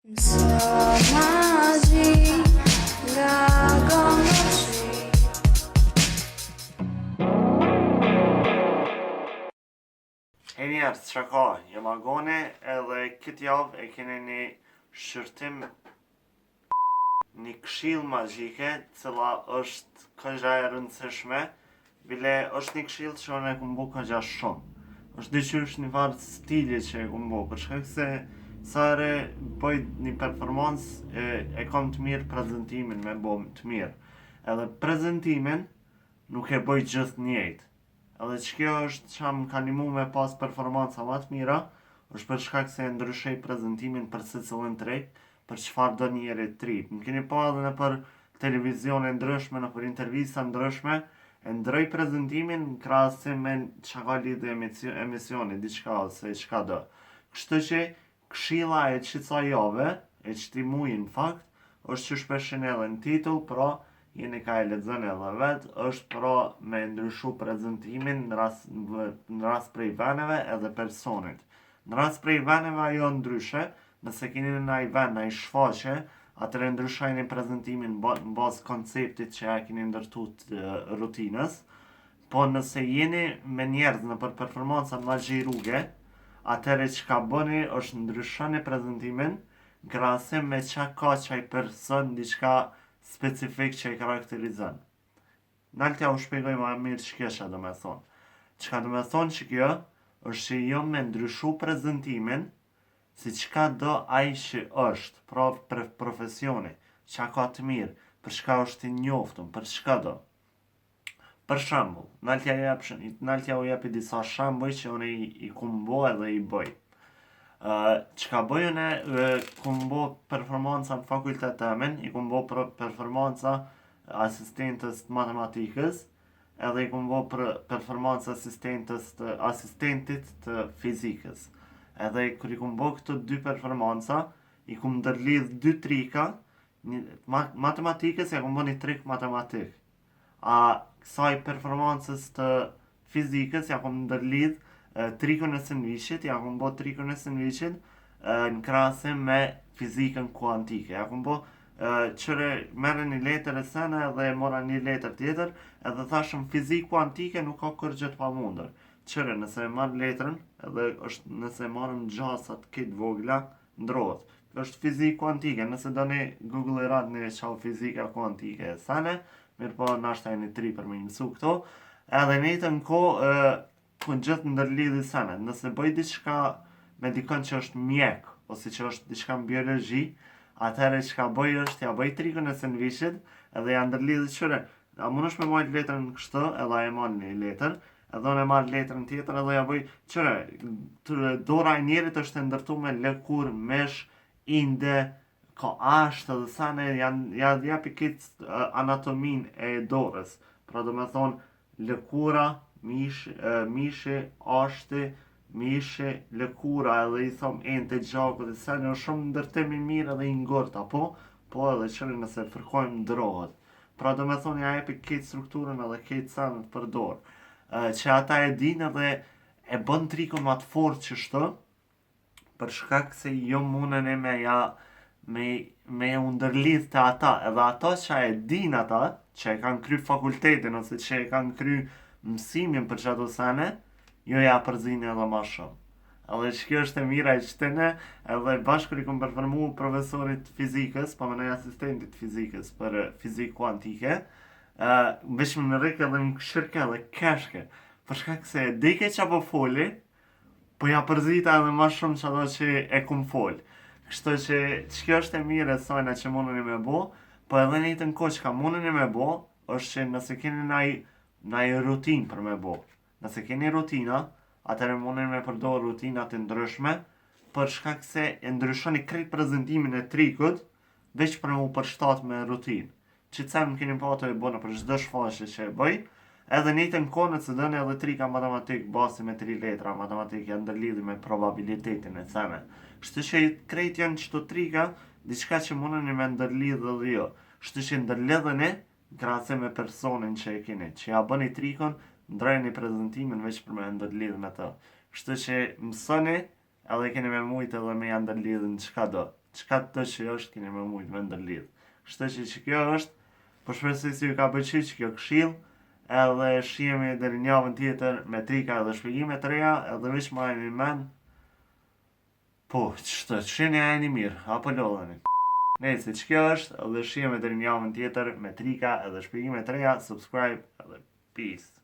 Samadhi Gagamashri. E njerës, që ka, jë magone edhe këtë javë e kene një shërtim një këshill magjike, cila është këgja e rëndësishme, bile është një këshill që unë e kumbu këgja shumë. është dyqysh një farë stili që e kumbu, për shkak se sare bëj një performans e kom të mirë prezentimin me bo të mirë. Edhe prezentimin nuk e bëj gjithë njëjtë. Edhe që kjo është që më ka nimu me pas performanca më të mira, është për shkak se e ndryshoj prezentimin për secilin tret, për çfarë do njëri të ri. Më keni pa edhe në për televizione ndryshme, në për intervista ndryshme, e ndroj prezentimin në krahasim me çka ka lidhje emisioni, diçka ose çka do. Kështu që këshilla e qisa jave, e qëti muji në fakt, është që shpeshin edhe në titull, pra jeni ka e lexon edhe vetë, është pra me ndryshu prezentimin në rast prej veneve edhe personit. Në rast prej veneve ajo ndryshe, nëse keni në naj ven, naj shfaqe, atëre ndryshojnë prezentimin në bazë konceptit që e keni ndërtu të rutinës, po nëse jeni me njerëz në për performanca magji rruge, atëre që ka bëni është ndryshoni prezentimin, krahasim me qa ka qaj person diçka specifik që e karakterizon. Naltja u shpjegoj ma mirë që kjo që do me thonë. Çka do me thonë që kjo është që jo me ndryshu prezentimin si çka do ai që është, pra profesioni, çka ka të mirë, për çka është i njoftun, për çka do. Për shembull, naltja u jepi disa shembuj që unë i kumbo edhe i bëj. Çka bëj unë, kumbo performanca në fakultet temin, i kumbo performanca asistentës të matematikës, edhe i kumbo performanca asistentit të fizikës. Edhe kër i kumbo këto dy performanca, i kum ndërlidh dy trika, matematikës ja kumbo një trik matematik. A kësaj performancës të fizikës ja kum ndërlidh trikun e sandviçit, ja kum bo trikun e sandviçit në krahasim me fizikën kuantike. Ja kum bo qëre merë një letër e sene edhe mora një letër tjetër, edhe thashëm fizikë kuantike nuk ka kërgjët pa mundër. Qëre nëse e marrë letrën, edhe nëse e marrëm gjasat këtë vogla, ndrohet. është fizikë kuantike, nëse do një Google e ratë një qau fizika kuantike e sene, mirë po nashta e një tri për me mësu këto, edhe një të në ko kënë gjithë ndërlidhi sene. Nëse bëj diçka me dikon që është mjek, ose që është diçka në biologi, atëherë që ka bëj është, ja bëj trikën e sandviçit, edhe ja ndërlidhi qëre, a mund është me majtë letrën kështë, edhe a e marrë një letër, edhe unë e marrë letrën tjetër, edhe ja bëj qëre, dora e njerit është e ndërtu me lëkur, mesh, inde, ka ashtë edhe sane, ja japi këtë anatomin e dorës. Pra do me thonë, lëkura, mishi, ashti, mishi, lëkura, edhe i thom ente gjakut, e sene është shumë ndërtimi mirë edhe i ngorta, po edhe qëre nëse fërkojmë ndrohet. Pra do me thonë, ja jepi këtë strukturën edhe këtë sanët për dorë. Që ata e din edhe e bën trikun ma të fort që shto, për shkak se jo munën e me u ndërlidh të ata, edhe ata që e din ata, që e kanë kry fakultetin, ose që e kanë kry mësimin për qato sene, jo ja përzini edhe ma shumë. Edhe që kjo është e mira e qëtëne, edhe bashkër i kom performu profesorit fizikës, pa më nëj asistentit fizikës për fizikë kuantike, veç më në rikë edhe më këshirke edhe keshke, për shkak se dike që po foli, po ja përzita edhe ma shumë që ato që e kum fol. Kështu që kjo është e mire e sajna që mundën me bo, po edhe një të nko që ka mundën me bo, është që nëse keni naj rutin për me bo. Nëse keni rutina, atëre mundën me përdo rutinat të ndryshme, për shkak se e ndryshoni krejt prezentimin e trikut, veç për mu përshtat me rutin. Që të më keni pa të e bona për çdo shfaqje që e bëj, edhe një të nkonë të dënë edhe trika matematik, basi me 3 letra matematik janë ndërlidhi me probabilitetin e sene. Kështu që krejt janë qëto trika, diçka që mundën me ndërlidhë dhe jo. Kështu që ndërlidhëni, krahase me personin që e keni, që ja bëni trikon, ndrojni prezentimin veç për me ndërlidhë me të. Kështu që mësoni, edhe keni me mujtë edhe me ja ndërlidhë në qka do. çka të që është keni më mujtë me ndërlidh. Kështu që kjo është, po shpresoj se ju ka pëlqyer që kjo këshill, edhe shihemi deri në javën tjetër me trika dhe shpjegime të reja, edhe veç marrni mend. Po, ç'sheni ajni mirë, apo lodheni. Nëse që kjo është, edhe shihemi deri në javën tjetër me trika edhe shpjegime të reja, subscribe edhe peace.